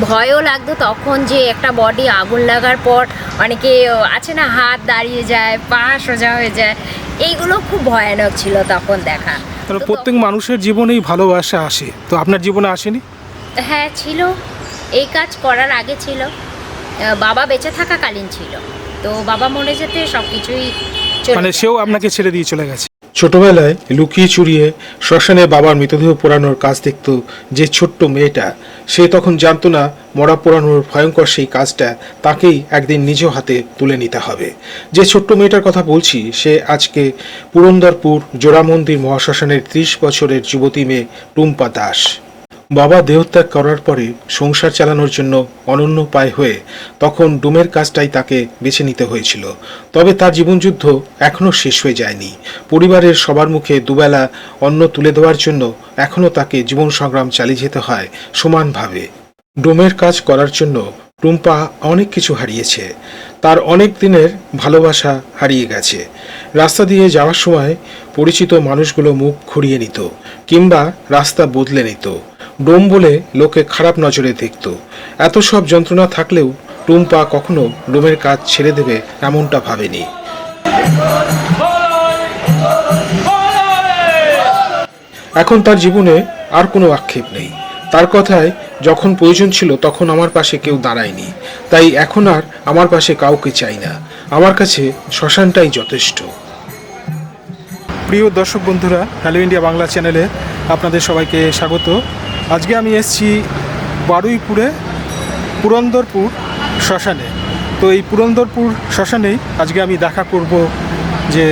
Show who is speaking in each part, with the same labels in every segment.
Speaker 1: ভয়ও লাগতো তখন যে একটা বডি আগুন লাগার পর অনেকে আছে না, হাত দাঁড়িয়ে যায়, পা সোজা হয়ে যায়, এইগুলো খুব ভয়ানক ছিল তখন দেখা।
Speaker 2: প্রত্যেক মানুষের জীবনেই ভালোবাসা আসে, তো আপনার জীবনে আসেনি?
Speaker 1: হ্যাঁ ছিল, এই কাজ করার আগে ছিল, বাবা বেঁচে থাকাকালীন ছিল, তো বাবা মরে যেতে সব কিছুই
Speaker 2: মানে সেও আপনাকে ছেড়ে দিয়ে চলে গেছে।
Speaker 3: ছোটবেলায় লুকিয়ে চুরিয়ে শ্মশানে বাবার মৃতদেহ পোড়ানোর কাজ দেখত যে ছোট্ট মেয়েটা, সে তখন জানতো না মরা পোড়ানোর ভয়ঙ্কর সেই কাজটা তাকেই একদিন নিজ হাতে তুলে নিতে হবে। যে ছোট্ট মেয়েটার কথা বলছি সে আজকে পুরন্দরপুর জোড়া মন্দির মহাশ্মশানের 30 বছরের যুবতী মেয়ে টুম্পা দাস। বাবা দেহত্যাগ করার পরে সংসার চালানোর জন্য অনন্য উপায় হয়ে তখন ডোমের কাজটাই তাকে বেছে নিতে হয়েছিল। তবে তার জীবনযুদ্ধ এখনও শেষ হয়ে যায়নি। পরিবারের সবার মুখে দুবেলা অন্ন তুলে দেওয়ার জন্য এখনও তাকে জীবন সংগ্রাম চালিয়ে যেতে হয় সমানভাবে। ডোমের কাজ করার জন্য টুম্পা অনেক কিছু হারিয়েছে। তার অনেক দিনের ভালোবাসা হারিয়ে গেছে। রাস্তা দিয়ে যাওয়ার সময় পরিচিত মানুষগুলো মুখ ঘুরিয়ে নিত কিংবা রাস্তা বদলে নিত। ডোম বলে লোকে খারাপ নজরে দেখত। এত সব যন্ত্রণা থাকলেও টুম্পা কখনো ডোমের কাজ ছেড়ে দেবে এমনটা ভাবেনি। এখন তার জীবনে আর কোনো আক্ষেপ নেই। তার কথায়, যখন প্রয়োজন ছিল তখন আমার পাশে কেউ দাঁড়ায়নি, তাই এখন আর আমার পাশে কাউকে চাই না। আমার কাছে শ্মশানটাই যথেষ্ট।
Speaker 2: প্রিয় দর্শক বন্ধুরা, হ্যালো ইন্ডিয়া বাংলা চ্যানেলে আপনাদের সবাইকে স্বাগত। আজকে আমি এসেছি বারুইপুরে পুরন্দরপুর শ্মশানে। তো এই পুরন্দরপুর শ্মশানেই আজকে আমি দেখা করব যে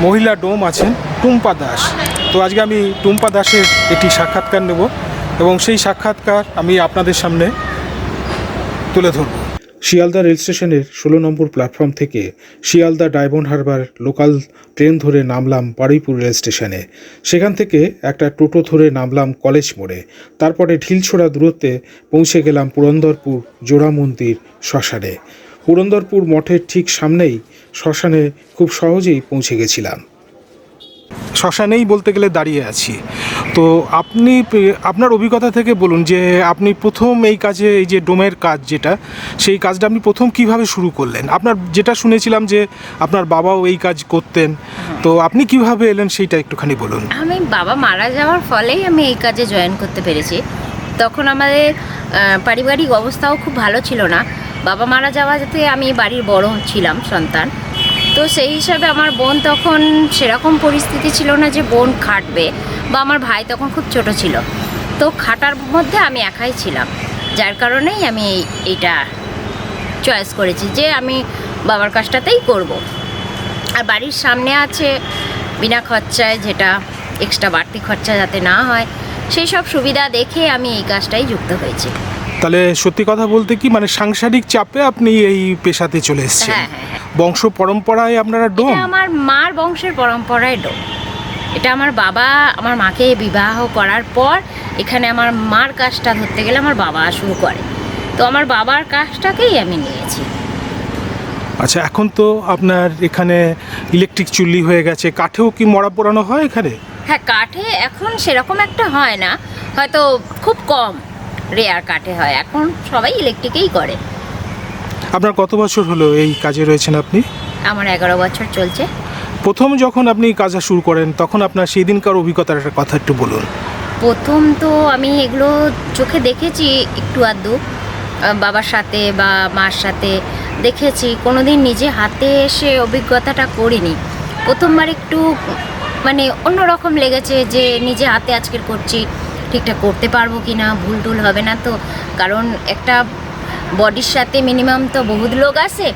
Speaker 2: মহিলা ডোম আছেন টুম্পা দাস। তো আজকে আমি টুম্পা দাসের একটি সাক্ষাৎকার নেব এবং সেই সাক্ষাৎকার আমি আপনাদের সামনে তুলে ধরব। শিয়ালদা রেল স্টেশনের 16 নম্বর প্ল্যাটফর্ম থেকে Sealdah diamond Harbour local train ধরে নামলাম বারুইপুর রেল স্টেশনে। সেখান থেকে একটা টোটো ধরে নামলাম কলেজ মোড়ে। তারপরে ঢিলছোড়া দূরত্বে পৌঁছে গেলাম পুরন্দরপুর জোড়া মন্দির শ্মশানে। পুরন্দরপুর মঠের ঠিক সামনেই শ্মশানে খুব সহজেই পৌঁছে গেছিলাম। শ্মশানেই বলতে গেলে দাঁড়িয়ে আছি। তো আপনি আপনার অভিজ্ঞতা থেকে বলুন যে আপনি প্রথম এই কাজে, এই যে ডোমের কাজ যেটা, সেই কাজটা আপনি প্রথম কিভাবে শুরু করলেন? আপনার যেটা শুনেছিলাম যে আপনার বাবাও এই কাজ করতেন, তো আপনি কিভাবে এলেন সেইটা একটুখানি বলুন।
Speaker 1: আমি বাবা মারা যাওয়ার ফলেই আমি এই কাজে জয়েন করতে পেরেছি। তখন আমাদের পারিবারিক অবস্থাও খুব ভালো ছিল না। বাবা মারা যাওয়াতে আমি বাড়ির বড় ছিলাম সন্তান, তো সেই হিসাবে আমার বোন তখন সেরকম পরিস্থিতি ছিল না যে বোন খাটবে, বা আমার ভাই তখন খুব ছোট ছিল, তো খাটার মধ্যে আমি একাই ছিলাম। যার কারণেই আমি এইটা চয়েস করেছি যে আমি বাবার কাজটাতেই করব। আর বাড়ির সামনে আছে বিনা খরচায়, যেটা এক্সট্রা বাড়তি খরচা যাতে না হয়, সেই সব সুবিধা দেখে আমি এই কাজটাই যুক্ত হয়েছি।
Speaker 2: তাহলে সত্যি কথা বলতে কি, মানে সাংসারিক চাপে আপনি এই পেশাতে চলে এসেছেন?
Speaker 1: হ্যাঁ হ্যাঁ হ্যাঁ।
Speaker 2: বংশ পরম্পরায় আপনারা ডোম?
Speaker 1: এটা আমার মার বংশের পরম্পরায় ডোম। এটা আমার বাবা আমার মাকে বিবাহ করার পর এখানে আমার মার কাজটা ধরতে গেলে আমার বাবা শুরু করে, তো আমার বাবার কাজটাকেই আমি নিয়েছি।
Speaker 2: আচ্ছা, এখন তো আপনার এখানে ইলেকট্রিক চুল্লি হয়ে গেছে, কাঠেও কি মরা পোড়ানো হয় এখানে?
Speaker 1: হ্যাঁ, কাঠে এখন সেরকম একটা হয় না, হয়তো খুব কম রেয়ার কাঠে হয়, এখন সবাই ইলেকট্রিকেই করে।
Speaker 2: আপনার কত বছর হলো এই কাজে রয়েছেন আপনি?
Speaker 1: আমার 11 বছর চলছে।
Speaker 2: প্রথম যখন আপনি কাজটা শুরু করেন তখন আপনার সেই দিনকার অভিজ্ঞতার একটা কথা একটু বলুন।
Speaker 1: প্রথম তো আমি এগুলো চোখে দেখেছি একটু আধটু, বাবার সাথে বা মার সাথে দেখেছি, কোনোদিন নিজে হাতে এসে অভিজ্ঞতাটা করিনি। প্রথমবার একটু মানে অন্যরকম লেগেছে যে নিজে হাতে আজকের করছি, ঠিকঠাক করতে পারবো কি না, ভুল টুল হবে না তো, কারণ একটা বডির সাথে মিনিমাম তো বহুত লোক আছে,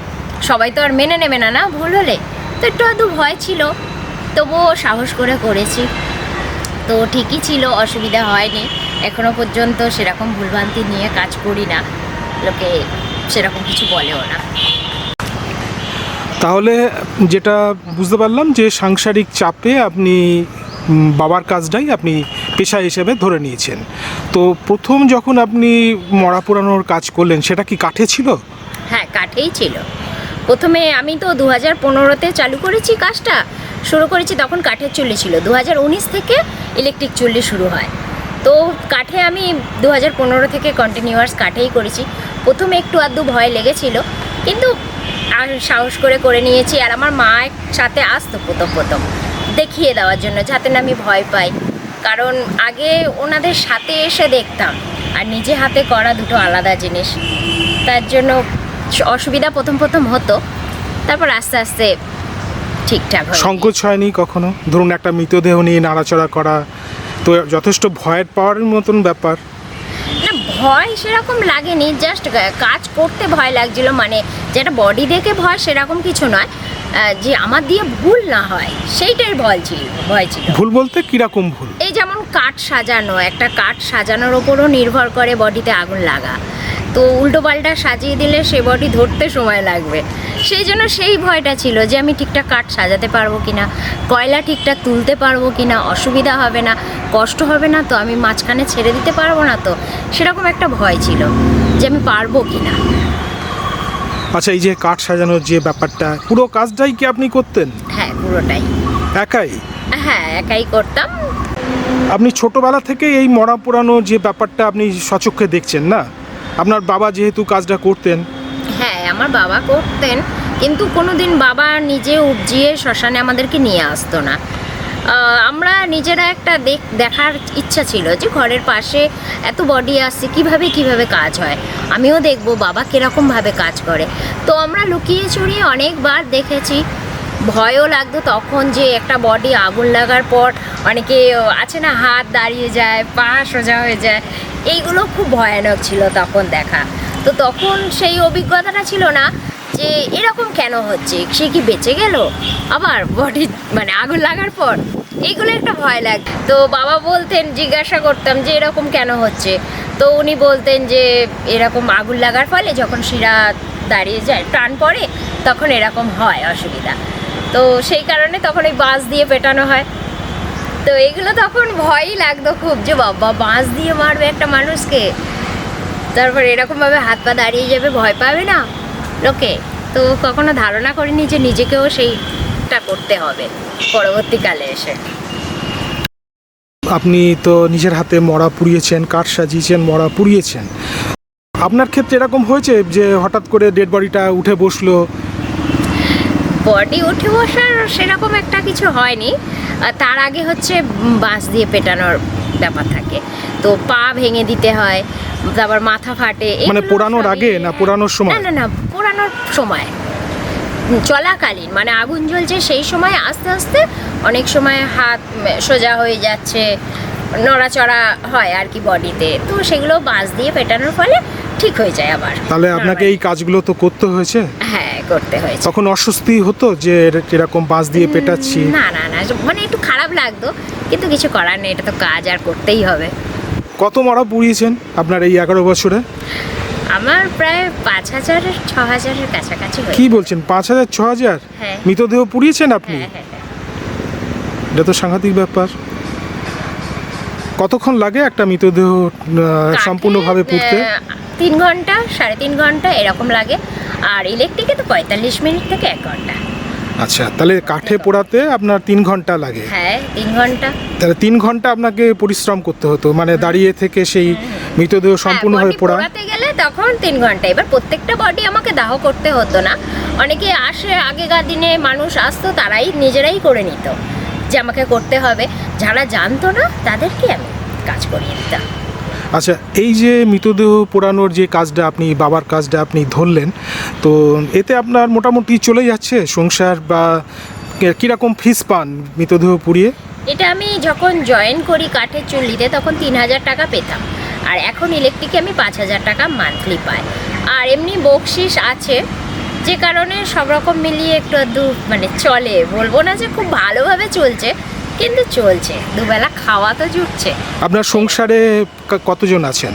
Speaker 1: সবাই তো আর মেনে নেবে না ভুল হলে, তো একটু আধটু ভয় ছিল, তবুও সাহস করে করেছি। তো ঠিকই ছিল, অসুবিধা হয়নি। এখনও পর্যন্ত সেরকম ভুলভ্রান্তি নিয়ে কাজ করি না, লোকে সেরকম কিছু বলেও না।
Speaker 2: তাহলে যেটা বুঝতে পারলাম যে সাংসারিক চাপে আপনি বাবার কাজটাই আপনি পেশা হিসেবে ধরে নিয়েছেন। তো প্রথম যখন আপনি মরা পোড়ানোর কাজ করলেন সেটা কি কাঠে ছিল?
Speaker 1: হ্যাঁ, কাঠেই ছিল। প্রথমে আমি তো 2015-তে চালু করেছি কাজটা, শুরু করেছি তখন কাঠের চুল্লি ছিল। 2019 থেকে ইলেকট্রিক চুল্লি শুরু হয়। তো কাঠে আমি 2015 থেকে কন্টিনিউয়াস কাঠেই করেছি। প্রথমে একটু আধটু ভয় লেগেছিল, কিন্তু আর সাহস করে নিয়েছি। আর আমার মা সাথে আসতো প্রথম দেখিয়ে দেওয়ার জন্য, যাতে না আমি ভয় পাই। কারণ আগে ওনাদের সাথে এসে দেখতাম, আর নিজে হাতে করা দুটো আলাদা জিনিস। তার জন্য অসুবিধা প্রথম হতো, তারপর আস্তে আস্তে ঠিকঠাক হয়।
Speaker 2: সংকোচ হয়নি কখনো? ধরুন একটা মৃতদেহ নিয়ে নাড়াচড়া করা তো যথেষ্ট ভয়ের পাওয়ার মতন ব্যাপার।
Speaker 1: না, ভয় সেরকম লাগেনি, জাস্ট কাজ করতে ভয় লাগছিল। মানে যেটা বডি দেখে ভয় সেরকম কিছু নয়, যে আমার দিয়ে ভুল না হয় সেইটাই ভয় ছিল।
Speaker 2: ভুল বলতে কিরকম ভুল?
Speaker 1: এই যেমন কাঠ সাজানো, একটা কাঠ সাজানোর ওপরও নির্ভর করে বডিতে আগুন লাগা। তো উল্টো পাল্টা সাজিয়ে দিলে সে বডি ধরতে সময় লাগবে, সেই জন্য সেই ভয়টা ছিল যে আমি ঠিকঠাক কাঠ সাজাতে পারবো কিনা, কয়লা ঠিকঠাক তুলতে পারবো কিনা, অসুবিধা হবে না, কষ্ট হবে না তো, আমি মাঝখানে ছেড়ে দিতে পারবো না তো, সেরকম একটা ভয় ছিল যে আমি পারবো কিনা।
Speaker 2: আচ্ছা, এই যে কাঠ সাজানোর যে ব্যাপারটা, পুরো কাজটাই কি আপনি করতেন?
Speaker 1: হ্যাঁ, পুরোটাই।
Speaker 2: একাই?
Speaker 1: হ্যাঁ, একাই করতাম।
Speaker 2: আপনি ছোটবেলা থেকে এই মরা পোড়ানো যে ব্যাপারটা আপনি সচক্ষে দেখছেন না? আপনার বাবা যেহেতু কাজটা করতেন।
Speaker 1: হ্যাঁ, আমার বাবা করতেন, কিন্তু কোনোদিন বাবা নিজে উপজিয়ে শ্মশানে আমাদেরকে নিয়ে আসতো না। আমরা নিজেরা একটা দেখার ইচ্ছা ছিল যে ঘরের পাশে এত বডি আসছে, কিভাবে কাজ হয়, আমিও দেখবো বাবা কীরকমভাবে কাজ করে। তো আমরা লুকিয়ে চুরিয়ে অনেকবার দেখেছি। ভয়ও লাগতো তখন যে একটা বডি আগুন লাগার পর অনেকে আছে না, হাত দাঁড়িয়ে যায়, পা সোজা হয়ে যায়, এইগুলো খুব ভয়ানক ছিল তখন দেখা। তো তখন সেই অভিজ্ঞতাটা ছিল না যে এরকম কেন হচ্ছে, সে কি বেঁচে গেল আবার বডি মানে আগুন লাগার পর, এইগুলো একটা ভয় লাগতো। তো বাবা বলতেন, জিজ্ঞাসা করতাম যে এরকম কেন হচ্ছে, তো উনি বলতেন যে এরকম আগুন লাগার ফলে যখন শিরা দাঁড়িয়ে যায়, প্রাণ পড়ে, তখন এরকম হয় অসুবিধা। তো সেই কারণে তখন ওই বাঁশ দিয়ে পেটানো হয়। তো এগুলো তখন ভয়ই লাগতো খুব, যে বাবা বাঁশ দিয়ে মারবে একটা মানুষকে, তারপর এরকমভাবে হাত পা দাঁড়িয়ে যাবে, ভয় পাবে না লোকে। তো কখনো ধারণা করিনি যে নিজেকেও সেইটা করতে হবে পরবর্তীকালে এসে।
Speaker 2: আপনি তো নিজের হাতে মরা পুড়িয়েছেন, কাঠ সাজিয়েছেন, মরা পুড়িয়েছেন। আপনার ক্ষেত্রে এরকম হয়েছে যে হঠাৎ করে ডেড বডিটা উঠে বসলো?
Speaker 1: বডি উঠে বসার সেরকম একটা কিছু হয়নি। তার আগে হচ্ছে বাঁশ দিয়ে পেটানোর ব্যাপার থাকে, তো পা ভেঙে দিতে হয়, তারপর মাথা ফাটে।
Speaker 2: মানে পোড়ানোর আগে না পোড়ানোর সময়?
Speaker 1: না, পোড়ানোর সময় চলাকালীন, মানে আগুন জ্বলছে সেই সময় আস্তে আস্তে অনেক সময় হাত সোজা হয়ে যাচ্ছে, নড়াচড়া হয় আর কি বডিতে। তো সেগুলো বাঁশ দিয়ে পেটানোর ফলে ঠিক হয়ে যায় আবার।
Speaker 2: তাহলে আপনাকে এই কাজগুলো তো করতে হয়েছে?
Speaker 1: হ্যাঁ, করতে হয়েছে।
Speaker 2: তখন অস্বস্তি হতো যে এরকম বাঁশ দিয়ে পেটাচ্ছি?
Speaker 1: না, মানে একটু খারাপ লাগতো, কিন্তু কিছু করার নেই, এটা তো কাজ আর করতেই হবে।
Speaker 2: কত মরা পুড়িয়েছেন আপনার এই 11 বছরে?
Speaker 1: আমার প্রায় 5,000-6,000-এর কাছাকাছি হয়েছে।
Speaker 2: কি বলছেন, 5,000-6,000
Speaker 1: হ্যাঁ।
Speaker 2: মৃতদেহ পুড়িয়েছেন আপনি?
Speaker 1: হ্যাঁ।
Speaker 2: এটা তো সাংঘাতিক ব্যাপার। কতক্ষণ লাগে একটা মৃতদেহ সম্পূর্ণভাবে পুড়তে?
Speaker 1: 3 ঘন্টা, 3.5 ঘন্টা এরকম লাগে। আর ইলেকট্রিকে তো 45 মিনিট থেকে 1 ঘন্টা।
Speaker 2: আচ্ছা, তাহলে কাঠে পোড়াতে আপনার 3 ঘন্টা লাগে?
Speaker 1: হ্যাঁ, 3 ঘন্টা।
Speaker 2: তাহলে 3 ঘন্টা আপনাকে পরিশ্রম করতে হতো, মানে দাঁড়িয়ে থেকে সেই মৃতদেহ সম্পূর্ণভাবে
Speaker 1: বডি
Speaker 2: পোড়া?
Speaker 1: পোড়াতে গেলে তখন 3 ঘন্টা। এবার প্রত্যেকটা বডি আমাকে দাহ করতে হতো না, অনেকে আসে, আগেকার দিনে মানুষ আসতো, তারাই নিজেরাই করে নিত যে আমাকে করতে হবে। যারা জানতো না তাদেরকে আমি কাজ করিয়ে দিতাম।
Speaker 2: আচ্ছা, এই যে মৃতদেহ পোড়ানোর যে কাজটা আপনি, বাবার কাজটা আপনি ধরলেন, তো এতে আপনার মোটামুটি চলে যাচ্ছে সংসার, বা কীরকম ফিস পান মৃতদেহ পুড়িয়ে?
Speaker 1: এটা আমি যখন জয়েন করি কাঠের চুল্লিতে তখন 3,000 টাকা পেতাম, আর এখন ইলেকট্রিকে আমি 5,000 টাকা মান্থলি পাই। আর এমনি বকশিস আছে, যে কারণে সব রকম মিলিয়ে একটু আধটু মানে চলে, বলবো না যে খুব ভালোভাবে চলছে, কিন্তু চলছে, দুবেলা খাওয়া তো জুটছে।
Speaker 2: আপনার সংসারে কতজন আছেন?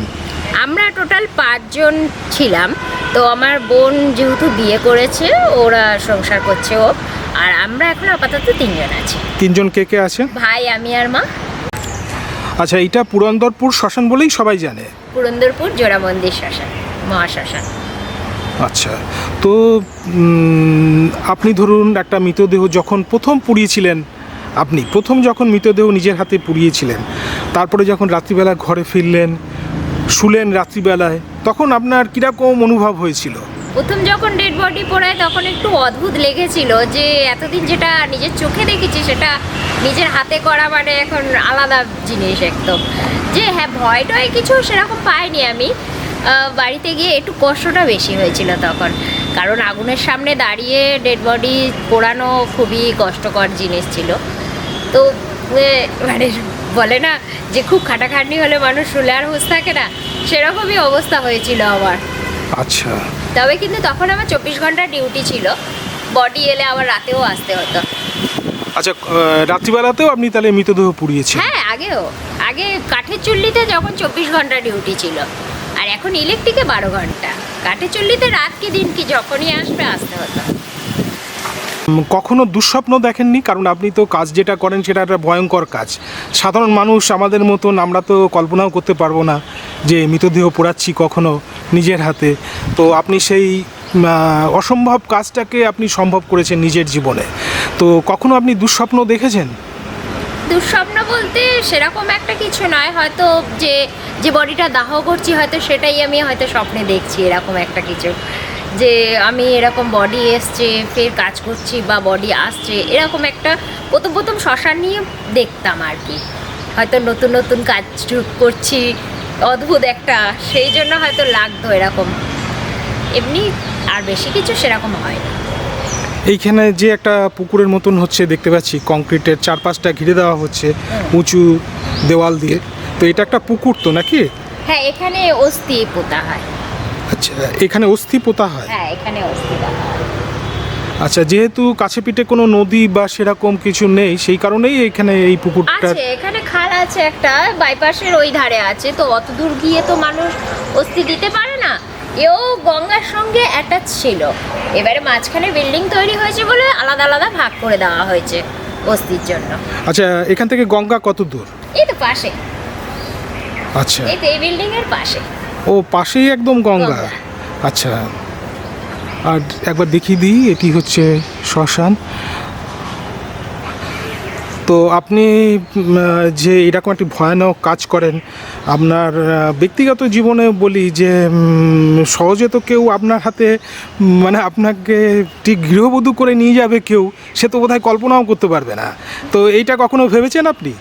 Speaker 1: আমরা টোটাল 5 জন ছিলাম। তো আমার বোন যেহেতু বিয়ে করেছে, ওরা সংসার করছে ও, আর আমরা এখন আপাতত 3 জন আছি।
Speaker 2: 3 জন কে আছে?
Speaker 1: ভাই, আমি আর মা।
Speaker 2: আচ্ছা, এটা পুরন্দরপুর শ্মশান বলেই সবাই জানে?
Speaker 1: পুরন্দরপুর জোড়া মন্দির শ্মশান, মহাশ্মশান।
Speaker 2: আচ্ছা, তো আপনি ধরুন একটা মৃতদেহ যখন প্রথম পুড়িয়েছিলেন, আপনি প্রথম যখন মৃতদেহ নিজের হাতে পুড়িয়েছিলেন, তারপরে যখন রাত্রিবেলা ঘরে ফিরলেন, শুলেন রাত্রিবেলায়, তখন আপনার কীরকম অনুভব হয়েছিল?
Speaker 1: প্রথম যখন ডেড বডি পোড়ায় তখন একটু অদ্ভুত লেগেছিল, যে এতদিন যেটা নিজের চোখে দেখেছি সেটা নিজের হাতে করা মানে এখন আলাদা জিনিস একদম। যে হ্যাঁ, ভয় টয় কিছু সেরকম পাইনি আমি। বাড়িতে গিয়ে একটু কষ্টটা বেশি হয়েছিল তখন, কারণ আগুনের সামনে দাঁড়িয়ে ডেড বডি পোড়ানো খুবই কষ্টকর জিনিস ছিল। তো মানে বলে না যে খুব খাটাখাটনি হলে মানুষ শুলে আর হুঁশ থাকে না, সেরকমই অবস্থা হয়েছিল আমার।
Speaker 2: আচ্ছা,
Speaker 1: তবে কিন্তু তখন আমার 24 ঘন্টা ডিউটি ছিল, বডি এলে আবার রাতেও আসতে হতো।
Speaker 2: আচ্ছা, রাত্রিবেলাতেও আপনি তাহলে মৃতদেহ পুড়িয়েছেন?
Speaker 1: হ্যাঁ, আগে কাঠের চুল্লিতে যখন 24 ঘন্টা ডিউটি ছিল, আর এখন ইলেকট্রিকে 12 ঘন্টা। কাঠের চুল্লিতে রাত কি দিন কি যখনই আসবে আসতে হতো।
Speaker 2: কখনো দুঃস্বপ্ন দেখেননি? কারণ আপনি তো কাজ যেটা করেন সেটা একটা ভয়ঙ্কর কাজ। সাধারণ মানুষ আমাদের মতন আমরা তো কল্পনাও করতে পারবো না যে মৃতদেহ পোড়াচ্ছি কখনো নিজের হাতে। তো আপনি সেই অসম্ভব কাজটাকে আপনি সম্ভব করেছেন নিজের জীবনে। তো কখনো আপনি দুঃস্বপ্ন দেখেছেন?
Speaker 1: দুঃস্বপ্ন বলতে সেরকম একটা কিছু নয়, হয়তো যে বডিটা দাহ করছি হয়তো সেটাই আমি হয়তো স্বপ্নে দেখছি, এরকম একটা কিছু, যে আমি এরকম বডি এসছে ফের কাজ করছি বা বডি আসছে, এরকম একটা প্রথম শ্মশান নিয়ে দেখতাম আর কি। হয়তো নতুন নতুন কাজ করছি, অদ্ভুত একটা, সেই জন্য হয়তো লাগতো এরকম। এমনি আর বেশি কিছু সেরকম হয় না।
Speaker 2: এইখানে যে একটা পুকুরের মতন হচ্ছে দেখতে পাচ্ছি, কংক্রিটের চারপাশটা ঘিরে দেওয়া হচ্ছে উঁচু দেওয়াল দিয়ে। তো এটা একটা পুকুর তো নাকি?
Speaker 1: হ্যাঁ, এখানে অস্থি পোতা হয়।
Speaker 2: আচ্ছা, এখানে অস্থি পোতা হয়?
Speaker 1: হ্যাঁ, এখানে অস্থি পোতা হয়।
Speaker 2: আচ্ছা, যেহেতু কাছে পিঠে কোনো নদী বা সেরকম কিছু নেই, সেই কারণেই এখানে এই পুকুরটা
Speaker 1: আছে। এখানে খাল আছে একটা, বাইপাসের ওই ধারে আছে, তো অত দূর গিয়ে তো মানুষ অস্থি দিতে পারে না। এও গঙ্গার সঙ্গে অ্যাটাচ ছিল, এবারে মাঝখানে বিল্ডিং তৈরি হয়েছে বলে আলাদা আলাদা ভাগ করে দেওয়া হয়েছে অস্থির জন্য।
Speaker 2: আচ্ছা, এখান থেকে গঙ্গা কত দূর?
Speaker 1: এই তো পাশে,
Speaker 2: আচ্ছা,
Speaker 1: এই তো এই বিল্ডিং এর পাশে।
Speaker 2: ও পাশেই একদম গঙ্গা।
Speaker 1: গঙ্গা।
Speaker 2: আচ্ছা, আর একবার দেখিয়ে দিই, এটি হচ্ছে শ্মশান। তো আপনি যে এরকম একটি ভয়ানক কাজ করেন, আপনার ব্যক্তিগত জীবনে বলি যে সহজে তো কেউ আপনার হাতে মানে আপনাকে ঠিক গৃহবধূ করে নিয়ে যাবে কেউ, সে তো বোধহয় কল্পনাও করতে পারবে না। তো এইটা কখনো ভেবেছেন আপনি?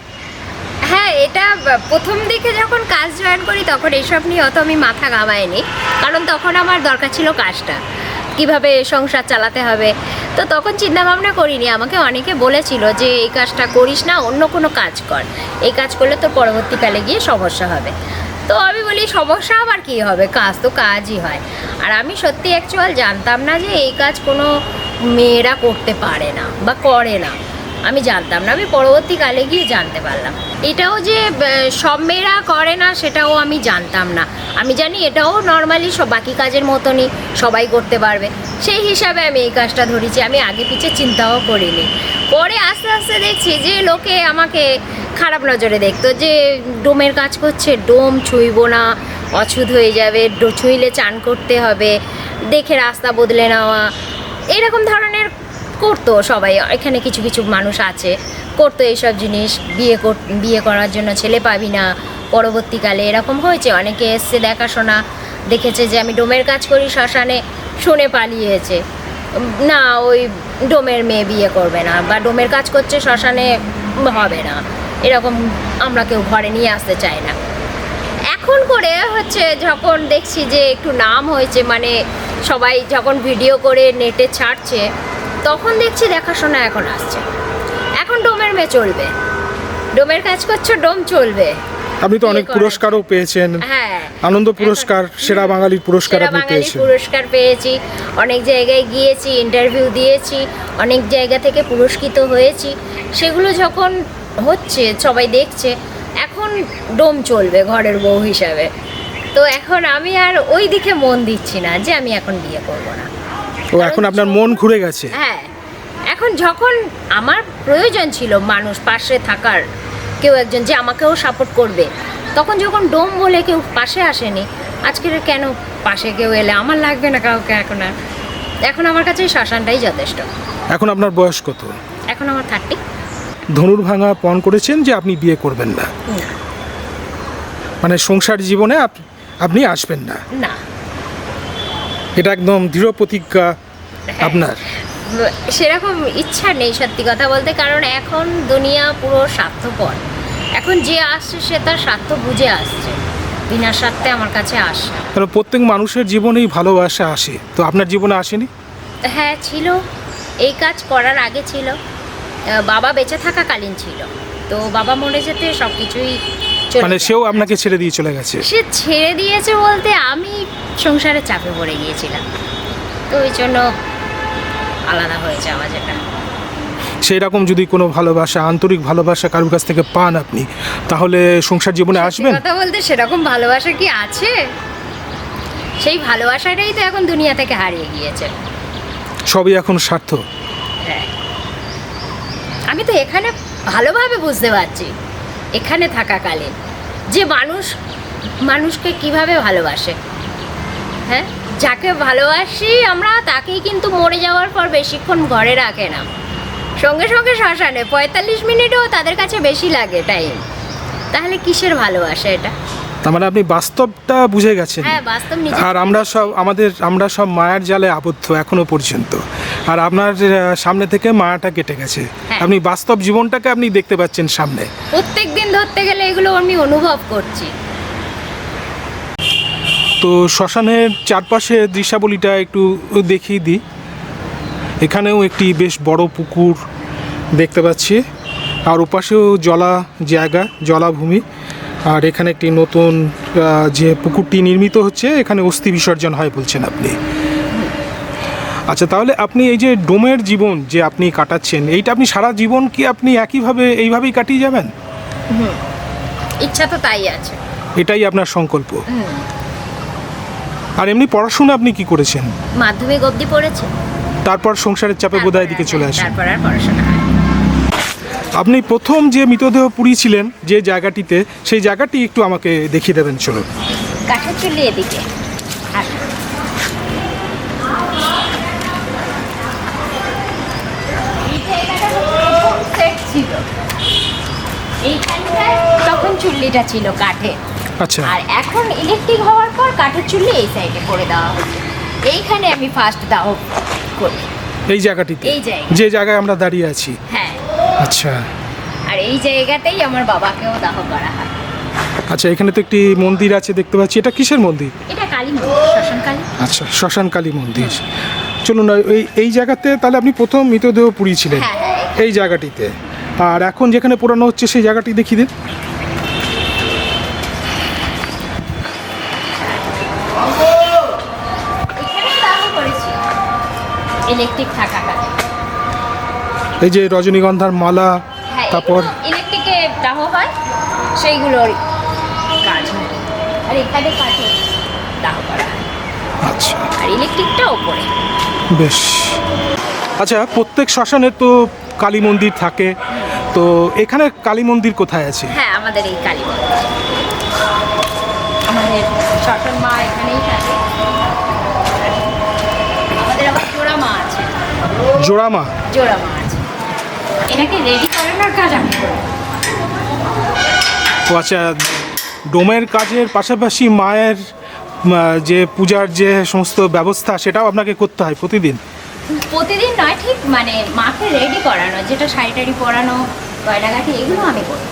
Speaker 1: হ্যাঁ, এটা প্রথম দিকে যখন কাজ জয়েন করি তখন এইসব নিয়ে অত আমি মাথা ঘামাইনি, কারণ তখন আমার দরকার ছিল কাজটা, কিভাবে সংসার চালাতে হবে। তো তখন চিন্তা ভাবনা করিনি। আমাকে অনেকে বলেছিল যে এই কাজটা করিস না, অন্য কোনো কাজ কর, এই কাজ করলে তোর পরবর্তীকালে গিয়ে সমস্যা হবে। তো আমি বলি সমস্যা আবার কী হবে, কাজ তো কাজই হয়। আর আমি সত্যি অ্যাকচুয়াল জানতাম না যে এই কাজ কোনো মেয়েরা করতে পারে না বা করে না, আমি জানতাম না। আমি পরবর্তীকালে গিয়ে জানতে পারলাম। এটাও যে সব মেয়েরা করে না সেটাও আমি জানতাম না। আমি জানি এটাও নর্মালি সব বাকি কাজের মতনই সবাই করতে পারবে, সেই হিসাবে আমি এই কাজটা ধরেছি। আমি আগে পিছে চিন্তাও করিনি। পরে আস্তে আস্তে দেখছি যে লোকে আমাকে খারাপ নজরে দেখতো, যে ডোমের কাজ করছে, ডোম ছুঁইব না, অছুত হয়ে যাবে, ছুঁইলে চান করতে হবে, দেখে রাস্তা বদলে নেওয়া, এরকম ধরনের করতো সবাই। এখানে কিছু কিছু মানুষ আছে করতো এইসব জিনিস। বিয়ে করার জন্য ছেলে পাবি না, পরবর্তীকালে এরকম হয়েছে। অনেকে এসছে দেখাশোনা, দেখেছে যে আমি ডোমের কাজ করি শ্মশানে, শুনে পালিয়েছে, না ওই ডোমের মেয়ে বিয়ে করবে না, বা ডোমের কাজ করছে শ্মশানে হবে না, এরকম আমরা কেউ ঘরে নিয়ে আসতে চাই না। এখন করে হচ্ছে যখন দেখছি যে একটু নাম হয়েছে, মানে সবাই যখন ভিডিও করে নেটে ছাড়ছে, তখন দেখছি দেখাশোনা এখন আসছে। এখন ডোমের মেয়ে চলবে, ডোমের কাজ করছো, ডোম চলবে।
Speaker 2: আপনি তো অনেক পুরস্কারও পেয়েছেন।
Speaker 1: হ্যাঁ,
Speaker 2: আনন্দ পুরস্কার, সেরা বাঙালির পুরস্কার আপনি পেয়েছেন।
Speaker 1: পুরস্কার পেয়েছি, অনেক জায়গায় গিয়েছি, ইন্টারভিউ দিয়েছি, অনেক জায়গা থেকে পুরস্কৃত হয়েছি। সেগুলো যখন হচ্ছে সবাই দেখছে, এখন ডোম চলবে ঘরের বউ হিসাবে। তো এখন আমি আর ওই দিকে মন দিচ্ছি না যে আমি এখন বিয়ে করবো না।
Speaker 2: ও, এখন আপনার মন ঘুরে গেছে?
Speaker 1: হ্যাঁ, এখন যখন আমার প্রয়োজন ছিল মানুষ পাশে থাকার, কেউ একজন যে আমাকেও সাপোর্ট করবে, তখন যখন ডোম বলে কেউ পাশে আসেনি, আজকের কেন পাশে কেউ এলে আমার লাগবে না কাউকে। এখন আমার কাছে শ্মশানটাই যথেষ্ট।
Speaker 2: এখন আপনার বয়স কত?
Speaker 1: এখন আমার 30।
Speaker 2: ধনুর ভাঙা পণ করেছেন যে আপনি বিয়ে করবেন না। মানে সংসার জীবনে আপনি আসবেন না,
Speaker 1: না।
Speaker 2: এটা একদম দৃঢ় প্রতিজ্ঞা আপনার।
Speaker 1: সেরকম ইচ্ছা নেই সত্যি কথা বলতে, কারণ এখন দুনিয়া পুরো স্বার্থপর। এখন যে আসছে সে তার স্বার্থ বুঝে আসছে, বিনা স্বার্থে আমার কাছে আসে।
Speaker 2: কারণ প্রত্যেক মানুষের জীবনেই ভালোবাসা আসে, তো আপনার জীবনে আসেনি?
Speaker 1: হ্যাঁ ছিল, এই কাজ করার আগে ছিল, বাবা বেঁচে থাকাকালীন ছিল। তো বাবা মরে যেতে সব কিছুই
Speaker 2: মানে সেও আপনাকে ছেড়ে দিয়ে চলে গেছে?
Speaker 1: সে ছেড়ে দিয়েছে বলতে আমি সংসারে চাপে পড়ে গিয়েছিলাম, তো ওই জন্য আলাদা হয়ে যাওয়া যেটা।
Speaker 2: সেই রকম যদি কোনো ভালোবাসা, আন্তরিক ভালোবাসা কারোর কাছ থেকে পান আপনি, তাহলে সংসার জীবনে আসবেন?
Speaker 1: কথা বলতে সেরকম ভালোবাসা কি আছে? সেই ভালোবাসাটাই তো এখন দুনিয়া থেকে হারিয়ে গিয়েছে।
Speaker 2: সবই এখন স্বার্থ।
Speaker 1: হ্যাঁ, আমি তো এখানে ভালোভাবে বুঝতে পারছি, এখানে থাকাকালীন যে মানুষকে কিভাবে ভালোবাসে। হ্যাঁ, যাকে ভালোবাসি আমরা তাকেই কিন্তু মরে যাওয়ার পর বেশিক্ষণ ঘরে রাখে না, সঙ্গে সঙ্গে শ্মশানে 45 মিনিটও তাদের কাছে বেশি লাগে টাইম। তাহলে কিসের ভালোবাসা এটা?
Speaker 2: তার মানে আপনি বাস্তবটা বুঝে গেছেন।
Speaker 1: হ্যাঁ, বাস্তব নিজে।
Speaker 2: আর আমরা সব মায়ার জালে আবদ্ধ এখনো পর্যন্ত, আর আপনার সামনে থেকে মায়াটা কেটে গেছে।
Speaker 1: হ্যাঁ।
Speaker 2: আপনি বাস্তব জীবনটাকে আপনি দেখতে পাচ্ছেন সামনে।
Speaker 1: প্রত্যেক দিন ধরতে গেলে এগুলো আমি অনুভব করছি।
Speaker 2: তো শ্মশানের চারপাশে দৃশ্যাবলীটা একটু দেখিয়ে দিই। এখানেও একটি বেশ বড় পুকুর দেখতে পাচ্ছি, আর ওপাশেও জলাভূমি। আর এখানে একটি নতুন যে পুকুরটি নির্মিত হচ্ছে, এখানে অস্থি বিসর্জন হয় বলছেন আপনি। আচ্ছা, তাহলে আপনি এই যে ডোমের জীবন যে আপনি কাটাচ্ছেন, এইটা আপনি সারা জীবন কি আপনি এইভাবেই কাটিয়ে যাবেন?
Speaker 1: ইচ্ছা তো তাই আছে।
Speaker 2: এটাই আপনার সংকল্প? আর এমনি পড়াশোনা আপনি কি করেছেন?
Speaker 1: মাধ্যমিক অবধি পড়েছে,
Speaker 2: তারপর সংসারের চাপে বোধহয় এদিকে চলে আসেন।
Speaker 1: তারপর আর পড়াশোনা হয়।
Speaker 2: আপনি প্রথম যে মৃতদেহ পুড়িয়েছিলেন যে জায়গাটিতে, সেই জায়গাটি একটু আমাকে দেখিয়ে দেবেন চলুন।
Speaker 1: কাঠের চুল্লি এদিকে। এইখানটায় তখন চুল্লিটা ছিল কাঠের,
Speaker 2: আচ্ছা।
Speaker 1: আর এখন ইলেকট্রিক হওয়ার পর কাঠের চুল্লি এই সাইডে করে দেওয়া হলো। এইখানে আমি ফার্স্ট দাহ করি,
Speaker 2: এই জায়গাটিতে,
Speaker 1: এই জায়গায়।
Speaker 2: যে জায়গায় আমরা দাঁড়িয়ে আছি?
Speaker 1: হ্যাঁ।
Speaker 2: আচ্ছা
Speaker 1: আর এই জায়গাতেই আমার বাবাকেও দাহ করা হয়।
Speaker 2: আচ্ছা, এখানে তো একটি মন্দির আছে দেখতে পাচ্ছি, এটা কিসের মন্দির?
Speaker 1: এটা কালী মন্দির, শ্মশান কালী।
Speaker 2: আচ্ছা, শ্মশান কালী মন্দির। চলুন, এই জায়গাতে তাহলে আপনি প্রথম মৃতদেহ পুড়িয়েছিলেন?
Speaker 1: হ্যাঁ, হ্যাঁ।
Speaker 2: এই জায়গাটিতে। আর এখন যেখানে পোড়ানো হচ্ছে সেই জায়গাটি দেখিয়ে দিন।
Speaker 1: ইলেকট্রিক থাকাকালে।
Speaker 2: এই যে রজনীগন্ধার মালা, তারপর
Speaker 1: ইলেকট্রিকে দাহ হয়, সেইগুলোর কাজ হয়। আর এখানে কাঠে দাহ করা হয়।
Speaker 2: আচ্ছা,
Speaker 1: আর ইলেকট্রিকটা ওপরে।
Speaker 2: বেশ। আচ্ছা, প্রত্যেক শ্মশানে তো কালী মন্দির থাকে, তো এখানে কালী মন্দির কোথায় আছে?
Speaker 1: হ্যাঁ, আমাদের এই কালী মন্দির, আমাদের শ্মশান মা এখানেই থাকে। আমাদের আবার জোড়া মা আছে।
Speaker 2: জোড়া মা
Speaker 1: আছে। এটাকে রেডি করানোর কাজ আমি করি।
Speaker 2: ও আচ্ছা, ডোমের কাজের পাশাপাশি মায়ের যে পূজার যে সমস্ত ব্যবস্থা, সেটাও আপনাকে করতে হয় প্রতিদিন?
Speaker 1: প্রতিদিন নয়, ঠিক মানে মাকে রেডি করানো, যেটা শাড়ি টাড়ি পরানো, গয়নাগাটি, এগুলো আমি করি।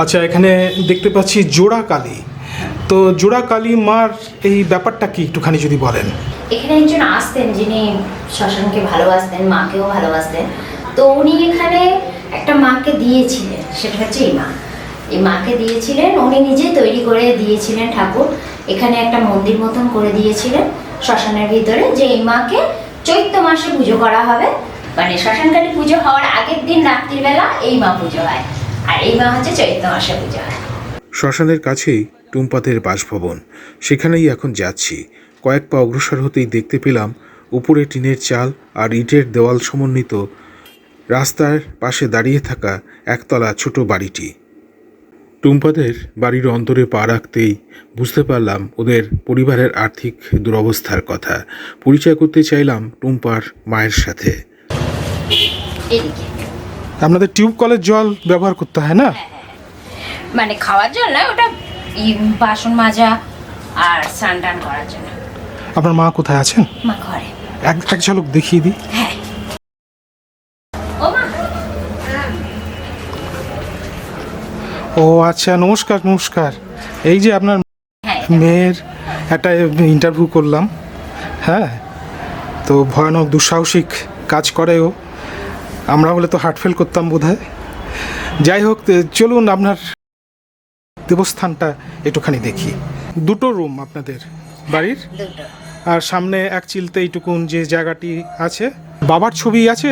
Speaker 2: আচ্ছা, এখানে দেখতে পাচ্ছি জোড়া কালী। তো জোড়া কালী মার এই ব্যাপারটা কি একটুখানি যদি বলেন।
Speaker 1: এখানে একজন আসতেন যিনি শ্মশানকে ভালোবাসতেন, মাকেও ভালোবাসতেন। তো উনি এখানে একটা মাকে দিয়েছিলেন, সেটা হচ্ছে এই মাকে দিয়েছিলেন, উনি নিজে তৈরি করে দিয়েছিলেন ঠাকুর। এখানে একটা মন্দির মতন করে দিয়েছিলেন শ্মশানের ভিতরে, যে এই মাকে চৈত্র মাসে পুজো করা হবে, মানে শ্মশানকালী পুজো হওয়ার আগের দিন রাত্রিবেলা এই মা পুজো হয়, আর এই মা হচ্ছে চৈত্র মাসে পুজো হয়।
Speaker 3: শ্মশানের কাছেই টুম্পাদের বাসভবন, সেখানেই এখন যাচ্ছি। কয়েক পা অগ্রসর হতেই দেখতে পেলাম উপরে টিনের চাল আর ইটের দেওয়াল সমন্বিত রাস্তার পাশে দাঁড়িয়ে থাকা একতলা ছোট বাড়িটি। টুম্পাদের বাড়ির অন্তরে পা রাখতেই বুঝতে পারলাম ওদের পরিবারের আর্থিক দুরবস্থার কথা। পরিচয় করতে চাইলাম টুম্পার মায়ের সাথে।
Speaker 1: এদিকে
Speaker 2: আপনাদের টিউব কলের জল ব্যবহার করতে হয় না?
Speaker 1: মানে খাওয়ার জন্য ওটা বাসন মাজা আর স্নান টান করার জন্য।
Speaker 2: আপনার মা কোথায় আছেন?
Speaker 1: মা ঘরে।
Speaker 2: এক ঝলক দেখিয়ে দিই।
Speaker 1: হ্যাঁ। ও মা।
Speaker 2: ও আচ্ছা, নমস্কার নমস্কার। এই যে আপনার
Speaker 1: হ্যাঁ।
Speaker 2: মেয়ের একটা ইন্টারভিউ করলাম, হ্যাঁ, তো ভয়ানক দুঃসাহসিক কাজ করে ও। আমরা হলে তো হার্ট ফেল করতাম বোধহয়। যাই হোক, চলুন আপনার দেবস্থানটা একটুখানি দেখি। দুটো রুম আপনাদের বাড়ির,
Speaker 1: দুটো।
Speaker 2: আর সামনে এক চিলতে এইটুকুন যে জায়গাটি আছে, বাবার ছবি আছে।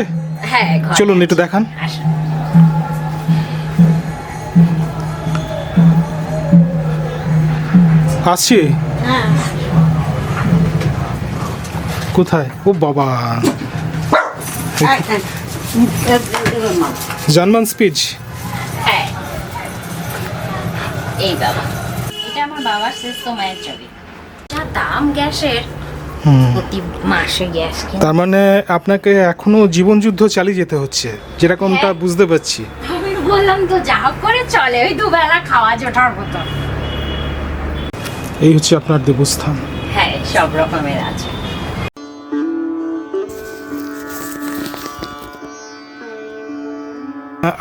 Speaker 1: হ্যাঁ, ঘরে
Speaker 2: চলুন একটু
Speaker 1: আছে।
Speaker 2: দেখান।
Speaker 1: আসুন।
Speaker 2: আসছি। কোথায়? ও বাবা, জার্মান স্পিচ।
Speaker 1: হ্যাঁ। এই বাবা, এটা আমার বাবার শেষ মায়ের ছবি। যা দাম গ্যাসের, প্রতি মাসে গ্যাস কিনে।
Speaker 2: তার মানে আপনাকে এখনো জীবন যুদ্ধ চালিয়ে যেতে হচ্ছে, যেরকমটা
Speaker 1: হ্যাঁ।
Speaker 2: বুঝতে পারছি।
Speaker 1: আমি বললাম তো যা হোক করে চলে, ওই দুবেলা খাওয়া জোটার মতো।
Speaker 2: এই হচ্ছে আপনার দেবস্থান।
Speaker 1: হ্যাঁ, সব রকমের আছে।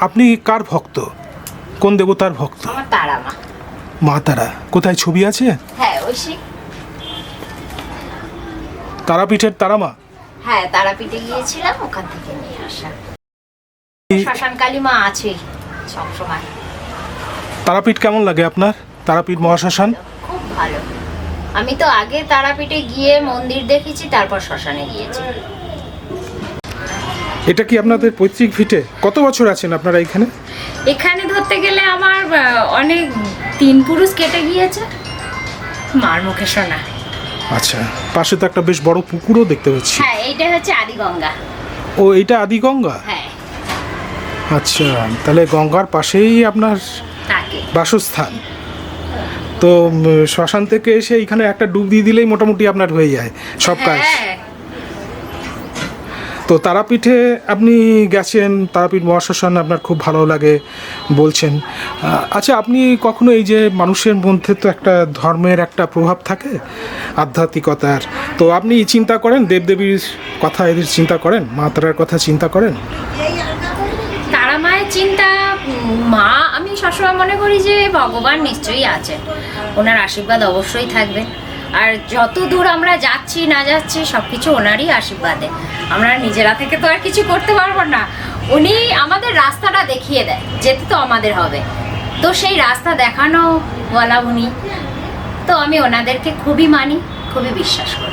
Speaker 2: আপনি কার ভক্ত? কোন দেবতার ভক্ত?
Speaker 1: আমার তারা মা।
Speaker 2: মা তারা। কোথায় ছবি আছে?
Speaker 1: হ্যাঁ, ওই সে।
Speaker 2: তারাপীঠের তারা মা?
Speaker 1: হ্যাঁ, তারাপীঠে গিয়েছিলাম, ওখান থেকে নিয়ে আসা। শ্মশানকালী মা আছে সবসময়।
Speaker 2: তারাপীঠ কেমন লাগে আপনার? তারাপীঠ মহাশ্মশান?
Speaker 1: খুব ভালো। আমি তো আগে তারাপীঠে গিয়ে মন্দির দেখেছি, তারপর শ্মশানে গিয়েছি।
Speaker 2: এটা কি আপনাদের পৈতৃক ভিটে? কত বছর আছেন আপনারা এখানে?
Speaker 1: এখানে ধরতে গেলে আমার অনেক 3 পুরুষ কেটে গিয়েছে, মার মুখে শোনা।
Speaker 2: আচ্ছা, পাশে তো একটা বেশ বড় পুকুরও দেখতে পাচ্ছি।
Speaker 1: হ্যাঁ, এইটা হচ্ছে আদিগঙ্গা।
Speaker 2: ও, এইটা আদি গঙ্গা?
Speaker 1: হ্যাঁ,
Speaker 2: আচ্ছা, তাহলে গঙ্গার পাশেই আপনার
Speaker 1: তাকে।
Speaker 2: বাসস্থান। তো শ্মশান থেকে এসে এখানে একটা ডুব দিয়ে দিলেই মোটামুটি আপনার হয়ে যায় সব কাজ।
Speaker 1: হ্যাঁ,
Speaker 2: তো তারাপীঠে আপনি গেছেন, তারাপীঠ মহাশ্মশান আপনার খুব ভালো লাগে বলছেন। আচ্ছা, আপনি কখনো এই যে মানুষের মধ্যে তো একটা ধর্মের একটা প্রভাব থাকে, আধ্যাত্মিকতার, তো আপনি চিন্তা করেন দেবদেবীর কথা, এদের চিন্তা করেন, মা তারার কথা চিন্তা করেন?
Speaker 1: তারা মায়ের চিন্তা, মা, আমি সবসময় মনে করি যে ভগবান নিশ্চয়ই আছে, ওনার আশীর্বাদ অবশ্যই থাকবে। আর যত দূর আমরা যাচ্ছি না যাচ্ছি সব কিছু ওনারই আশীর্বাদে। আমরা নিজেরা থেকে তো আর কিছু করতে পারবো না, উনি আমাদের রাস্তাটা দেখিয়ে দেয়, যেতে তো আমাদের হবে, তো সেই রাস্তা দেখানো বলা উনি। তো আমি ওনাদেরকে খুবই মানি, খুবই বিশ্বাস করি।